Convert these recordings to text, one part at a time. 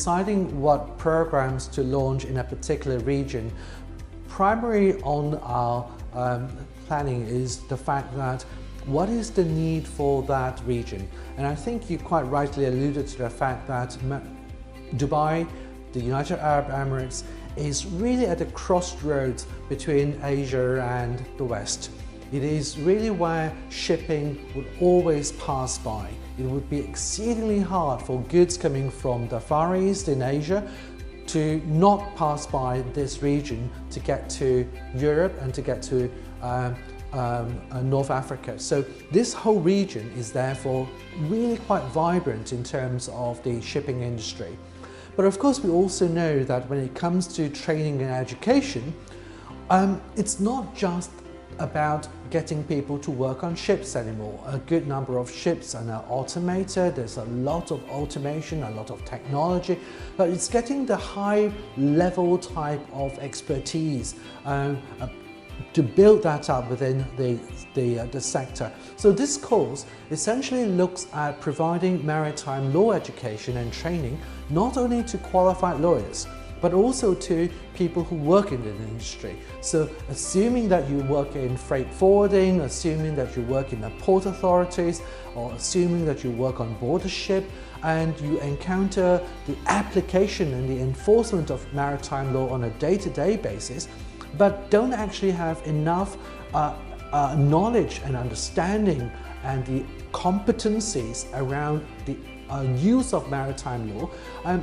deciding what programs to launch in a particular region, primary on our planning is the fact that what is the need for that region? And I think you quite rightly alluded to the fact that Dubai, the United Arab Emirates, is really at a crossroads between Asia and the West. It is really where shipping would always pass by. It would be exceedingly hard for goods coming from the Far East in Asia to not pass by this region to get to Europe and to get to North Africa. So this whole region is therefore really quite vibrant in terms of the shipping industry. But of course we also know that when it comes to training and education, it's not just about getting people to work on ships anymore. A good number of ships are now automated, there's a lot of automation, a lot of technology, but it's getting the high level type of expertise to build that up within the sector. So this course essentially looks at providing maritime law education and training not only to qualified lawyers, but also to people who work in the industry. So assuming that you work in freight forwarding, assuming that you work in the port authorities, or assuming that you work on board a ship and you encounter the application and the enforcement of maritime law on a day-to-day basis, but don't actually have enough knowledge and understanding and the competencies around the use of maritime law,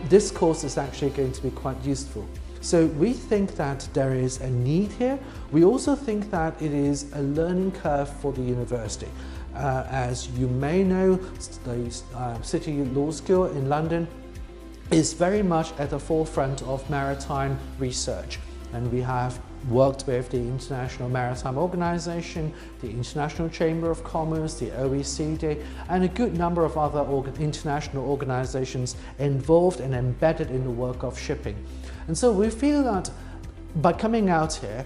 this course is actually going to be quite useful. So we think that there is a need here. We also think that it is a learning curve for the university. As you may know, the City Law School in London is very much at the forefront of maritime research, and we have worked with the International Maritime Organization, the International Chamber of Commerce, the OECD, and a good number of other international organizations involved and embedded in the work of shipping. And so we feel that by coming out here,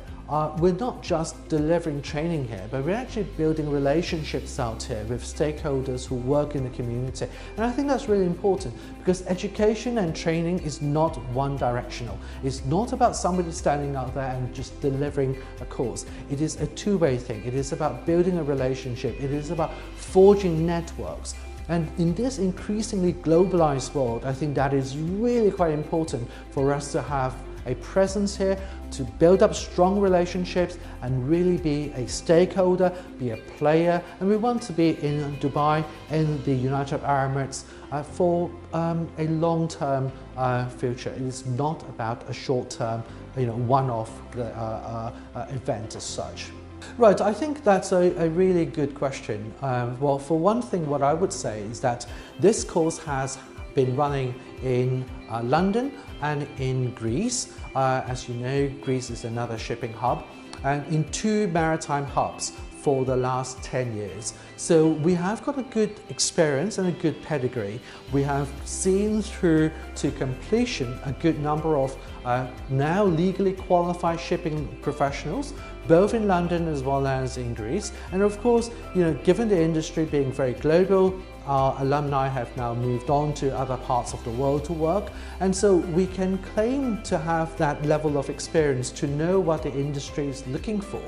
we're not just delivering training here, but we're actually building relationships out here with stakeholders who work in the community. And I think that's really important, because education and training is not one-directional. It's not about somebody standing out there and just delivering a course. It is a two-way thing. It is about building a relationship. It is about forging networks. And in this increasingly globalized world, I think that is really quite important for us to have a presence here, to build up strong relationships and really be a stakeholder, be a player. And we want to be in Dubai, in the United Arab Emirates for a long-term future. It is not about a short-term, one-off event as such. Right, I think that's a really good question. Well, for one thing, what I would say is that this course has been running in London and in Greece. As you know, Greece is another shipping hub, and in 2 maritime hubs for the last 10 years. So we have got a good experience and a good pedigree. We have seen through to completion a good number of now legally qualified shipping professionals, both in London as well as in Greece. And of course, given the industry being very global, our alumni have now moved on to other parts of the world to work, and so we can claim to have that level of experience to know what the industry is looking for,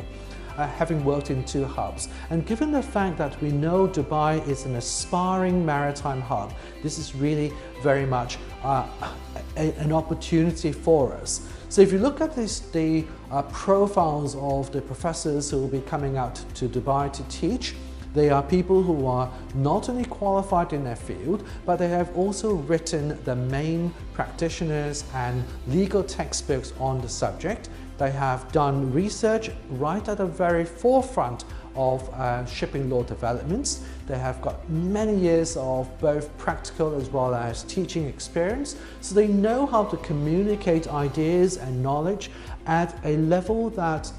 having worked in 2 hubs. And given the fact that we know Dubai is an aspiring maritime hub, this is really very much an opportunity for us. So if you look at the profiles of the professors who will be coming out to Dubai to teach, they are people who are not only qualified in their field, but they have also written the main practitioners and legal textbooks on the subject. They have done research right at the very forefront of shipping law developments. They have got many years of both practical as well as teaching experience, so they know how to communicate ideas and knowledge at a level that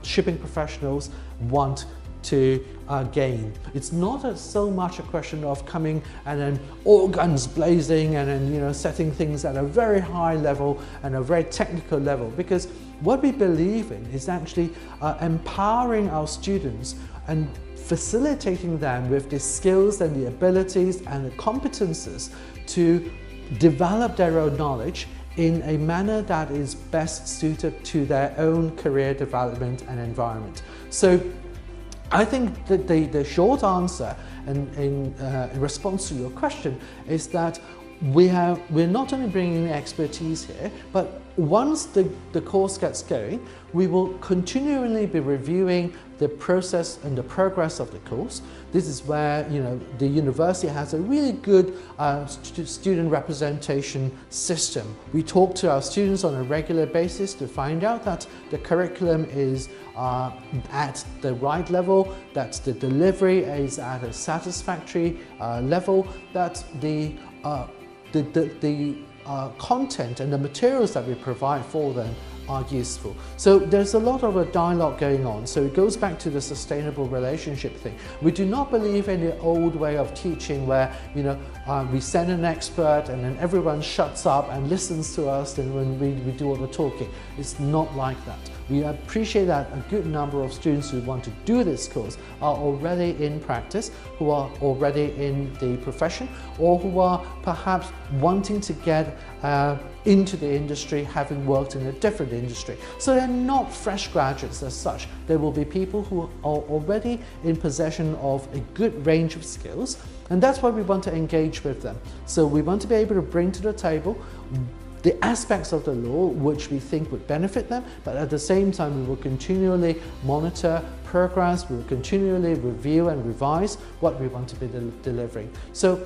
shipping professionals want to gain. It's not so much a question of coming and then all guns blazing and then setting things at a very high level and a very technical level, because what we believe in is actually empowering our students and facilitating them with the skills and the abilities and the competences to develop their own knowledge in a manner that is best suited to their own career development and environment. So I think that the short answer in response to your question is that we're not only bringing expertise here, but once the course gets going, we will continually be reviewing the process and the progress of the course. This is where the university has a really good student representation system. We talk to our students on a regular basis to find out that the curriculum is at the right level, that the delivery is at a satisfactory level, that the content and the materials that we provide for them are useful. So there's a lot of a dialogue going on. So it goes back to the sustainable relationship thing. We do not believe in the old way of teaching where we send an expert and then everyone shuts up and listens to us and when we do all the talking. It's not like that. We appreciate that a good number of students who want to do this course are already in practice, who are already in the profession, or who are perhaps wanting to get into the industry, having worked in a different industry. So they're not fresh graduates as such. There will be people who are already in possession of a good range of skills, and that's why we want to engage with them. So we want to be able to bring to the table the aspects of the law which we think would benefit them, but at the same time we will continually monitor progress, we will continually review and revise what we want to be delivering. So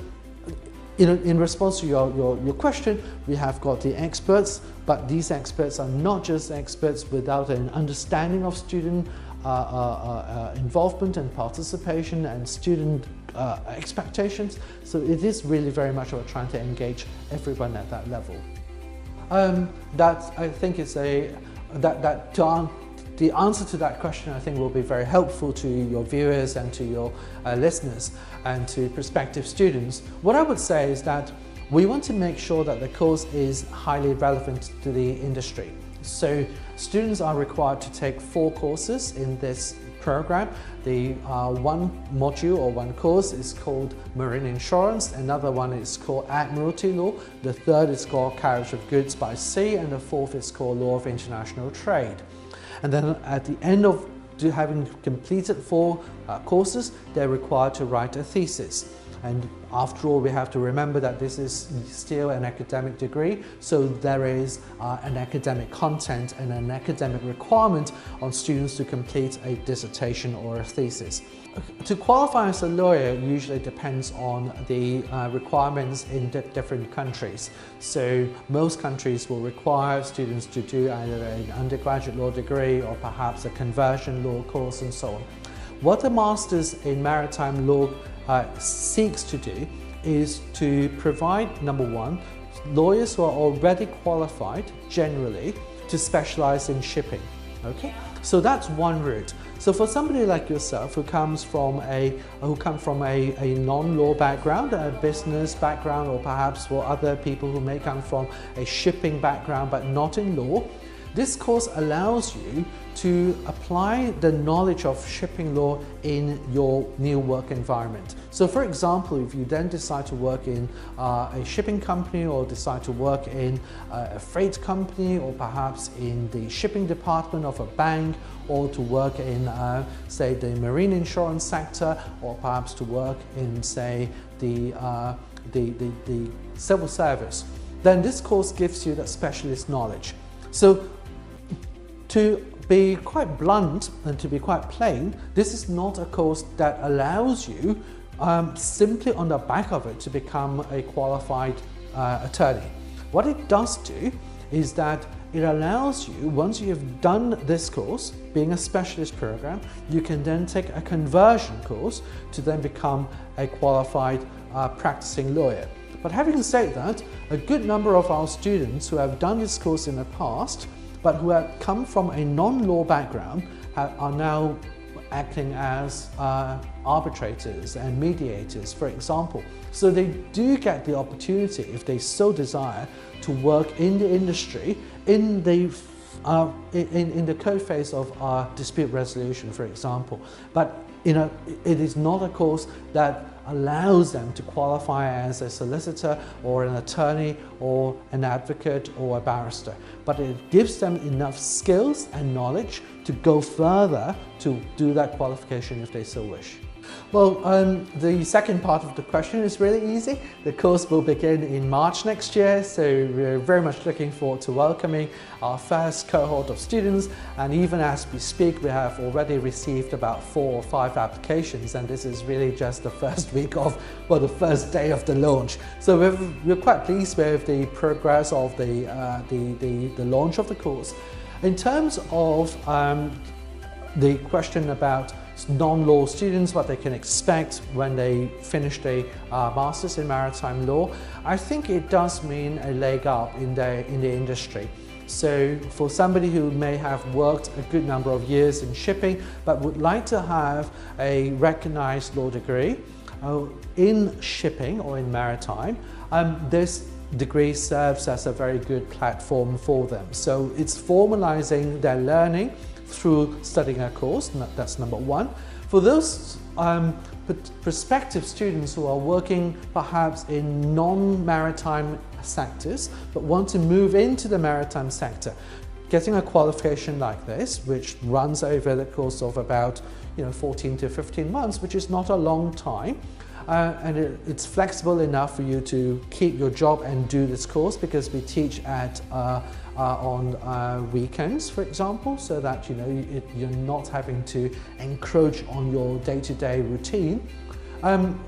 in response to your question, we have got the experts, but these experts are not just experts without an understanding of student involvement and participation and student expectations. So it is really very much about trying to engage everyone at that level. That I think is the answer to that question I think will be very helpful to your viewers and to your listeners and to prospective students. What I would say is that we want to make sure that the course is highly relevant to the industry. So students are required to take 4 courses in this program. The one module or one course is called Marine Insurance, another one is called Admiralty Law, the third is called Carriage of Goods by Sea, and the fourth is called Law of International Trade. And then at the end of having completed 4 courses, they're required to write a thesis. And after all, we have to remember that this is still an academic degree, so there is an academic content and an academic requirement on students to complete a dissertation or a thesis. To qualify as a lawyer usually depends on the requirements in different countries. So most countries will require students to do either an undergraduate law degree or perhaps a conversion law course and so on. What a Master's in Maritime Law seeks to do is to provide, number one, lawyers who are already qualified generally to specialize in shipping. Okay, so that's one route. So for somebody like yourself who comes from a non-law background, a business background, or perhaps for other people who may come from a shipping background but not in law, this course allows you to apply the knowledge of shipping law in your new work environment. So for example, if you then decide to work in a shipping company or decide to work in a freight company or perhaps in the shipping department of a bank or to work in say the marine insurance sector or perhaps to work in say the civil service, then this course gives you that specialist knowledge. So to be quite blunt and to be quite plain, this is not a course that allows you simply on the back of it to become a qualified attorney. What it does do is that it allows you, once you have done this course, being a specialist program, you can then take a conversion course to then become a qualified practicing lawyer. But having said that, a good number of our students who have done this course in the past but who have come from a non-law background are now acting as arbitrators and mediators, for example. So they do get the opportunity, if they so desire, to work in the industry in the code phase of dispute resolution, for example. But it is not a course that allows them to qualify as a solicitor or an attorney or an advocate or a barrister, but it gives them enough skills and knowledge to go further to do that qualification if they so wish. Well, the second part of the question is really easy. The course will begin in March next year, so we're very much looking forward to welcoming our first cohort of students, and even as we speak we have already received about 4 or 5 applications, and this is really just the first week of, well, the first day of the launch. So we're quite pleased with the progress of the launch of the course. In terms of the question about non-law students, what they can expect when they finish their Masters in Maritime Law, I think it does mean a leg up in the industry. So for somebody who may have worked a good number of years in shipping but would like to have a recognized law degree in shipping or in maritime, this degree serves as a very good platform for them. So it's formalizing their learning through studying a course, that's number one. For those prospective students who are working perhaps in non-maritime sectors but want to move into the maritime sector, getting a qualification like this, which runs over the course of about 14 to 15 months, which is not a long time, and it's flexible enough for you to keep your job and do this course, because we teach at on weekends, for example, so that you're not having to encroach on your day-to-day routine.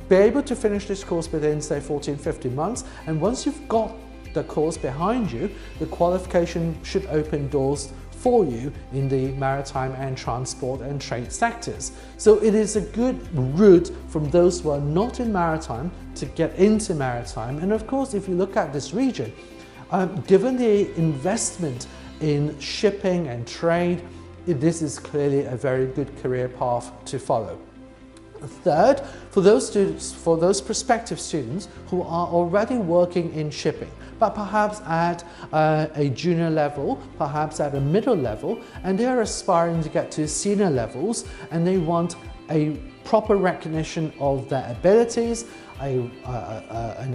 Be able to finish this course within, say, 14-15 months, and once you've got the course behind you, the qualification should open doors for you in the maritime and transport and trade sectors. So it is a good route from those who are not in maritime to get into maritime. And of course, if you look at this region, given the investment in shipping and trade, this is clearly a very good career path to follow. Third, for those prospective students who are already working in shipping, but perhaps at a junior level, perhaps at a middle level, and they are aspiring to get to senior levels, and they want a proper recognition of their abilities, an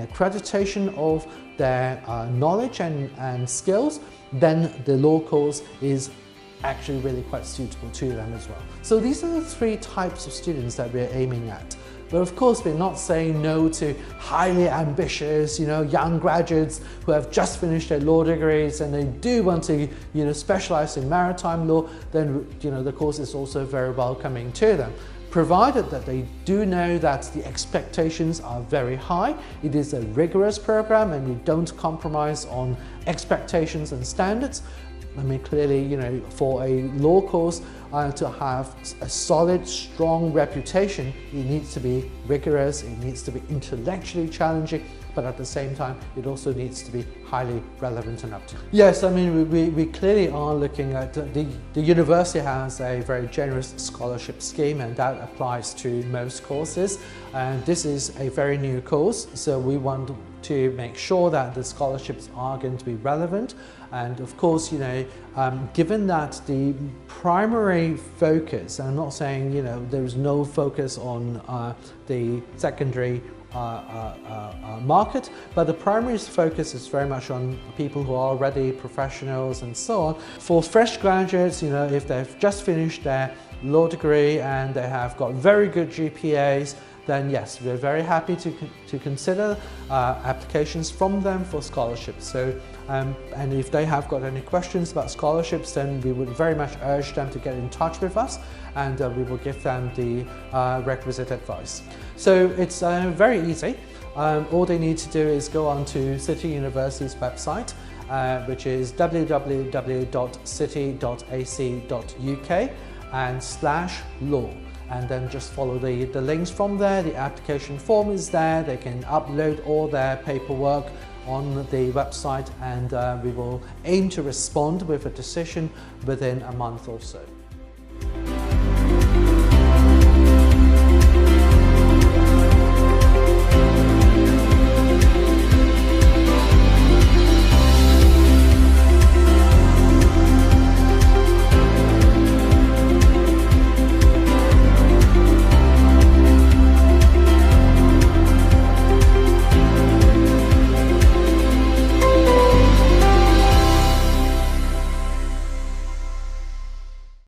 accreditation of their knowledge and skills, then the law course is actually really quite suitable to them as well. So these are the 3 types of students that we're aiming at. But of course, we're not saying no to highly ambitious, young graduates who have just finished their law degrees and they do want to, specialize in maritime law. Then, the course is also very welcoming to them, provided that they do know that the expectations are very high. It is a rigorous program, and you don't compromise on expectations and standards. I mean, clearly, for a law course to have a solid, strong reputation, it needs to be rigorous, it needs to be intellectually challenging, but at the same time, it also needs to be highly relevant and up to date. Yes, I mean, we clearly are looking at, the university has a very generous scholarship scheme, and that applies to most courses. And this is a very new course, so we want to make sure that the scholarships are going to be relevant. And of course, given that the primary focus, I'm not saying, there's no focus on the secondary market, but the primary focus is very much on people who are already professionals and so on. For fresh graduates, if they've just finished their law degree and they have got very good GPAs, then yes, we're very happy to consider applications from them for scholarships. So, and if they have got any questions about scholarships, then we would very much urge them to get in touch with us, and we will give them the requisite advice. So it's very easy. All they need to do is go on to City University's website, which is www.city.ac.uk /law. And then just follow the links from there. The application form is there. They can upload all their paperwork on the website, and we will aim to respond with a decision within a month or so.